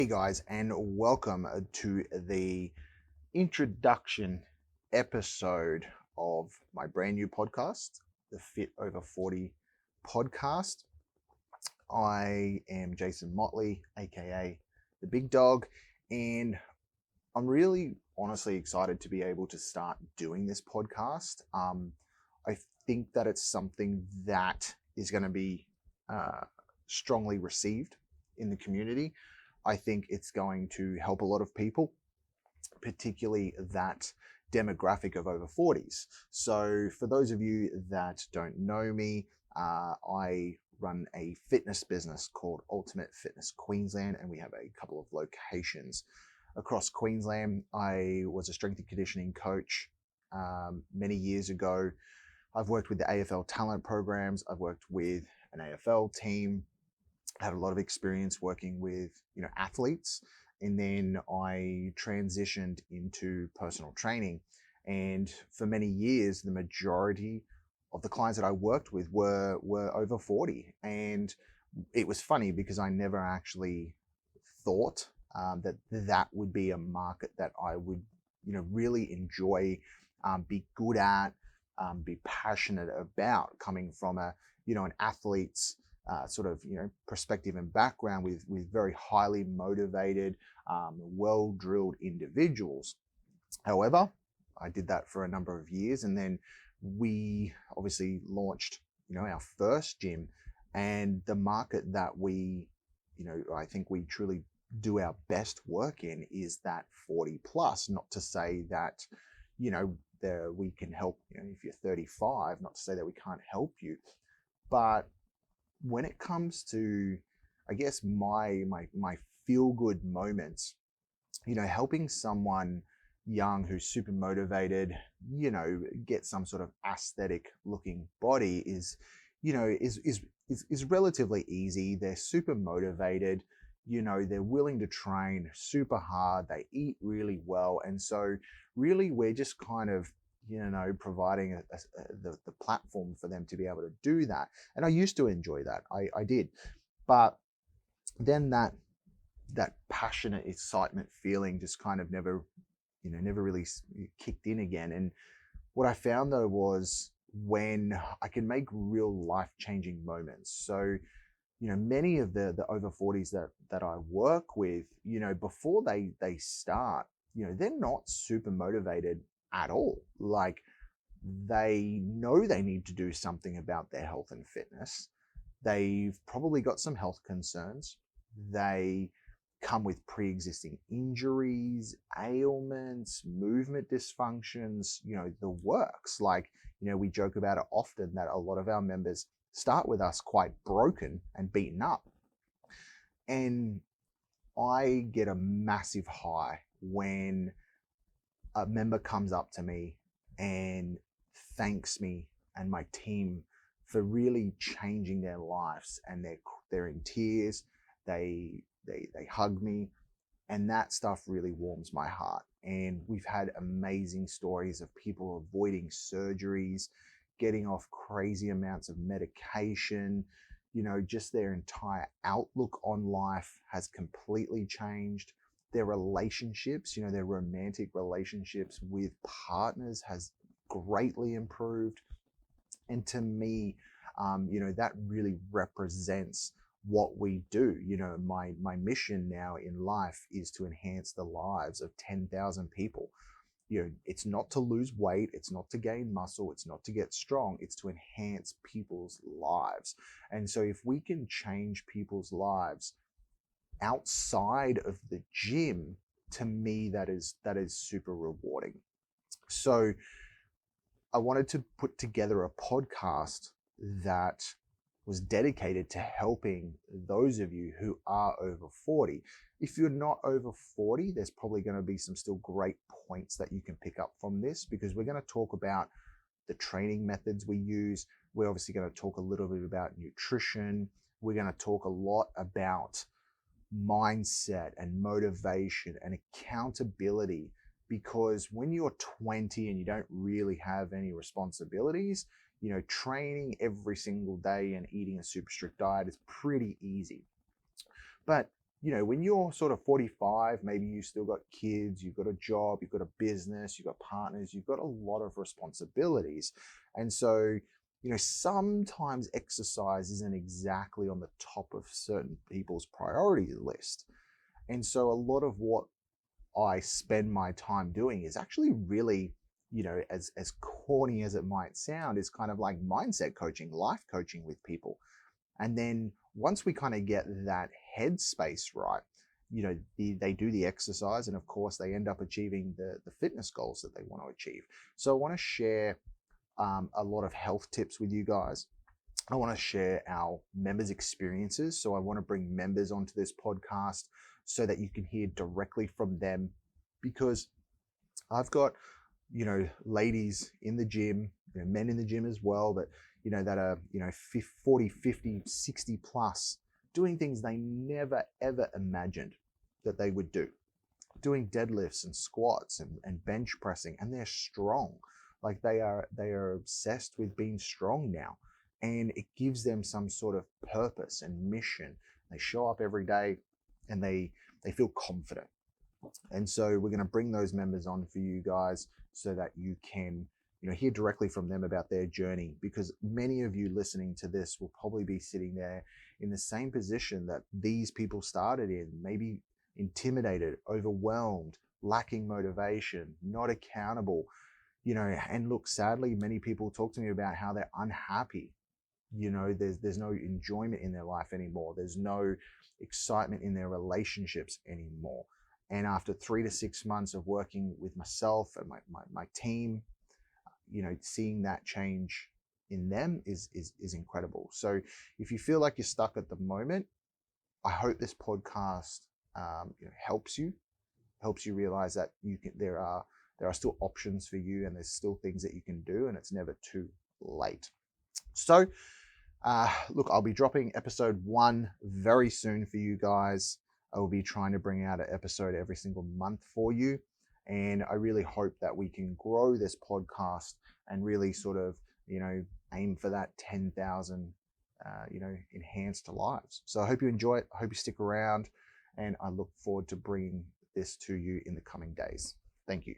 Hey guys, and welcome to the introduction episode of my brand new podcast, the Fit Over 40 podcast. I am Jason Motley, aka the Big Dog, and I'm really honestly excited to be able to start doing this podcast. I think that it's something that is going to be uh, strongly received in the community. I think it's going to help a lot of people, particularly that demographic of over 40s. So, for those of you that don't know me, I run a fitness business called Ultimate Fitness Queensland, and we have a couple of locations across Queensland. I was a strength and conditioning coach many years ago. I've worked with the AFL talent programs, I've worked with an AFL team, had a lot of experience working with athletes, and then I transitioned into personal training. And for many years, the majority of the clients that I worked with were over 40. And it was funny because I never actually thought that that would be a market that I would really enjoy, be good at, be passionate about, coming from an athlete's sort of perspective and background, with very highly motivated, well drilled individuals. However, I did that for a number of years, and then we obviously launched our first gym, and the market that I think we truly do our best work in is that 40 plus. Not to say that there we can help if you're 35, not to say that we can't help you, but when it comes to, I guess, my feel good moments, helping someone young who's super motivated, get some sort of aesthetic looking body is, is relatively easy. They're super motivated, they're willing to train super hard, they eat really well, and so really we're just kind of providing the platform for them to be able to do that. And I used to enjoy that. I did. But then that passionate excitement feeling just kind of never really kicked in again. And what I found though was when I can make real life changing moments. So, many of the over 40s that I work with, before they start, they're not super motivated at all. Like, they know they need to do something about their health and fitness. They've probably got some health concerns. They come with pre-existing injuries, ailments, movement dysfunctions, the works. Like, we joke about it often that a lot of our members start with us quite broken and beaten up. And I get a massive high when a member comes up to me and thanks me and my team for really changing their lives, and they're in tears. They hug me, and that stuff really warms my heart. And we've had amazing stories of people avoiding surgeries, getting off crazy amounts of medication. Just their entire outlook on life has completely changed. Their relationships, their romantic relationships with partners has greatly improved. And to me, that really represents what we do. My mission now in life is to enhance the lives of 10,000 people. It's not to lose weight, it's not to gain muscle, it's not to get strong, it's to enhance people's lives. And so if we can change people's lives outside of the gym, to me that is super rewarding. So I wanted to put together a podcast that was dedicated to helping those of you who are over 40. If you're not over 40, there's probably going to be some still great points that you can pick up from this, because we're going to talk about the training methods we use. We're obviously going to talk a little bit about nutrition. We're going to talk a lot about mindset and motivation and accountability, because when you're 20 and you don't really have any responsibilities, training every single day and eating a super strict diet is pretty easy. But when you're sort of 45, maybe you still got kids, you've got a job, you've got a business, you've got partners, you've got a lot of responsibilities. And so, sometimes exercise isn't exactly on the top of certain people's priority list. And so a lot of what I spend my time doing is actually really, as corny as it might sound, is kind of like mindset coaching, life coaching with people. And then once we kind of get that headspace right, they do the exercise, and of course they end up achieving the fitness goals that they want to achieve. So I want to share a lot of health tips with you guys. I want to share our members' experiences. So I want to bring members onto this podcast so that you can hear directly from them, because I've got, ladies in the gym, men in the gym as well, but, that are, 40, 50, 60 plus, doing things they never, ever imagined that they would do, doing deadlifts and squats and bench pressing, and they're strong. Like they are obsessed with being strong now. And it gives them some sort of purpose and mission. They show up every day and they feel confident. And so we're going to bring those members on for you guys so that you can, hear directly from them about their journey, because many of you listening to this will probably be sitting there in the same position that these people started in, maybe intimidated, overwhelmed, lacking motivation, not accountable, and look, sadly, many people talk to me about how they're unhappy. There's no enjoyment in their life anymore. There's no excitement in their relationships anymore. And after 3 to 6 months of working with myself and my team, seeing that change in them is incredible. So if you feel like you're stuck at the moment, I hope this podcast helps you realize that there are still options for you, and there's still things that you can do, and it's never too late. So look, I'll be dropping episode 1 very soon for you guys. I will be trying to bring out an episode every single month for you. And I really hope that we can grow this podcast and really sort of, aim for that 10,000, enhanced lives. So I hope you enjoy it. I hope you stick around, and I look forward to bringing this to you in the coming days. Thank you.